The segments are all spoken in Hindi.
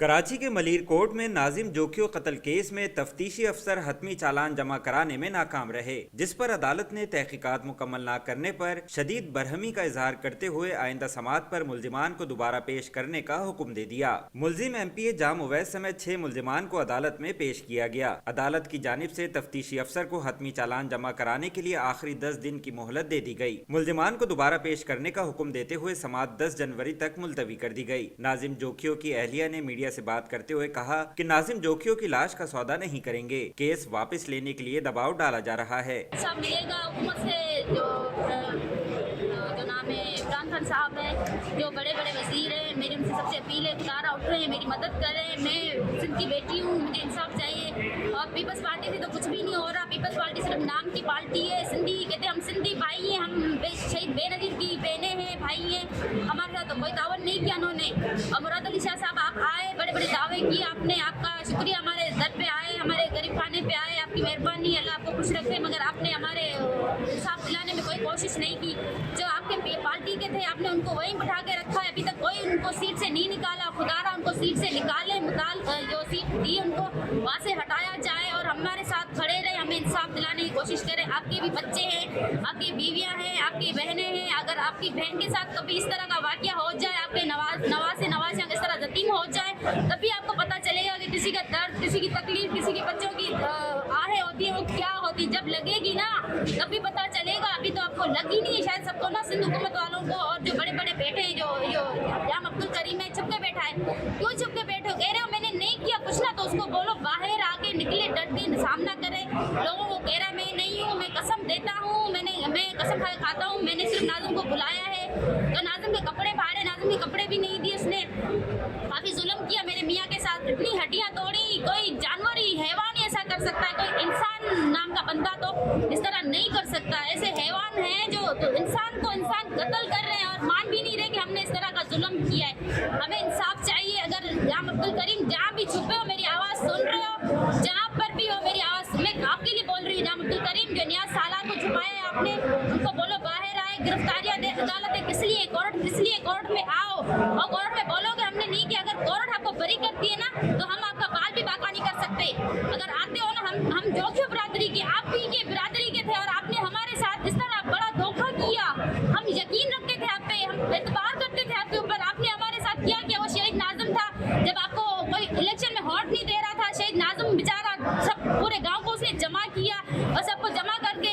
कराची के मलीर कोर्ट में नाजिम जोखियो कत्ल केस में तफ्तीशी अफसर हतमी चालान जमा कराने में नाकाम रहे, जिस पर अदालत ने तहकीकात मुकम्मल न करने पर शदीद बरहमी का इजहार करते हुए आइंदा समात पर मुल्जिमान को दोबारा पेश करने का हुक्म दे दिया। मुल्जिम MPA जाम उवैस समेत 6 मुल्जिमान को अदालत में पेश किया गया। अदालत की जानिब से तफ्तीशी अफसर को हतमी चालान जमा कराने के लिए आखिरी 10 दिन की मोहलत दे दी गई। मुल्जिमान को दोबारा पेश करने का हुक्म देते हुए समात 10 जनवरी तक मुलतवी कर दी गई। नाजिम जोखियो की अहलिया ने मीडिया से बात करते हुए कहा कि नाजिम जोखियो की लाश का सौदा नहीं करेंगे, केस वापस लेने के लिए दबाव डाला जा रहा है। सब मिलेगा हुकूमत से, जो नाम है इमरान खान साहब है, जो बड़े बड़े वजीर हैं, मेरी उनसे सबसे अपील है, खुदारा उठ रहे हैं, मेरी मदद करें। मैं सिंध की बेटी हूँ, मुझे इंसाफ चाहिए। और पीपल्स पार्टी से तो कुछ भी नहीं हो रहा। पीपल्स पार्टी सिर्फ नाम की पार्टी है। सिंधी कहते हम सिंधी भाई हैं, हम शहीद बेनज़ीर की बहनें हैं, भाई हैं। हमारे साथ तो कोई तावन नहीं किया उन्होंने। और मुराद अली शाह साहब आप आए, बड़े बड़े दावे किए आपने, आपका शुक्रिया। हमारे दर पे आए, हमारे गरीब खाने पे आए, आपकी मेहरबानी, अल्लाह आपको खुश रखे। मगर आपने हमारे इंसाफ दिलाने में कोई कोशिश नहीं की। जो आपके पार्टी के थे आपने उनको वहीं बिठा के रखा है, अभी तक कोई उनको सीट से नहीं निकाला। खुदारा उनको सीट से निकाले, जो सीट दी उनको वहाँ से हटाया जाए और हमारे साथ खड़े रहे, हमें इंसाफ दिलाने की कोशिश करें। आपके भी बच्चे हैं, आपकी बीवियाँ हैं, आपकी बहनें हैं। अगर आपकी बहन के साथ कभी इस तरह का वाक़या हो जाए, आपके नवासे इस तरह यतीम हो जाए, तभी आपको पता चलेगा कि किसी का दर्द, किसी की तकलीफ, किसी के बच्चों की आहें होती है वो क्या होती। जब लगेगी ना तभी पता चलेगा। अभी तो आपको लगी नहीं है शायद सबको ना, सिंध हुकूमत वालों को। और जो बड़े बड़े बैठे हैं, जो जाम अब्दुल करीम है, छुप के बैठा है। क्यों छुप के बैठे हो? कह रहे हो मैंने नहीं किया कुछ ना, तो उसको बोलो बाहर आके निकले, डट के सामना करे। लोगों को कह रहा है मैं नहीं हूँ, मैं कसम देता हूँ, मैं कसम खाता हूँ, मैंने सिर्फ नाज़िम को बुलाया है। तो नाज़िम के कपड़े फाड़े, नाज़िम के कपड़े भी नहीं दिए उसने। काफ़ी जुल्म किया मेरे मियाँ के साथ, इतनी हड्डियाँ तोड़ी। कोई जानवर ही, हैवान ही ऐसा कर सकता है, कोई इंसान नाम का बंदा तो इस तरह नहीं कर सकता। ऐसे हैवान हैं जो तो इंसान को इंसान कत्ल कर रहे हैं और मान भी नहीं रहे कि हमने इस तरह का जुल्म किया है। हमें इंसाफ चाहिए। अगर जाम अब्दुल करीम जहाँ भी छुपे हो, मेरी आवाज़ सुन रहे हो, जहाँ पर भी हो मेरी आवाज़, मैं आपके लिए बोल रही हूँ। जाम अब्दुल करीम जो नियाज़ सालार को छुपाया है आपने, उनको बोलो बाहर आए, गिरफ्तारियाँ दे। अदालतें किस लिए, कोर्ट में आओ और कोर्ट में बोलोगे हमने नहीं किया। अगर कोर्ट आपको बरी करती है ना, तो हम आपका बाल भी बाका नहीं कर सकते। अगर आते हो ना, हम जोखियो बिरादरी के, आप भी के बिरादरी के थे और आपने हमारे साथ इस तरह बड़ा धोखा किया। हम यकीन रखते थे आप पे, हम एतबार करते थे आपके ऊपर। आपने हमारे साथ क्या किया? वो शहीद नाज़िम था, जब आपको कोई इलेक्शन में वोट नहीं दे रहा था, शहीद नाज़िम बेचारा सब पूरे गाँव को उसने जमा किया और सबको जमा करके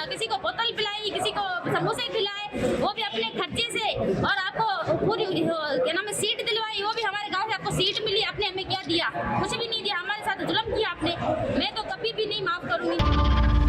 किसी को बोतल पिलाई, किसी को समोसे खिलाए, वो भी अपने खर्चे से। और आपको पूरी क्या नाम है सीट दिलवाई, वो भी हमारे गांव से आपको सीट मिली। आपने हमें क्या दिया? कुछ भी नहीं दिया। हमारे साथ जुल्म किया आपने। मैं तो कभी भी नहीं माफ़ करूँगी।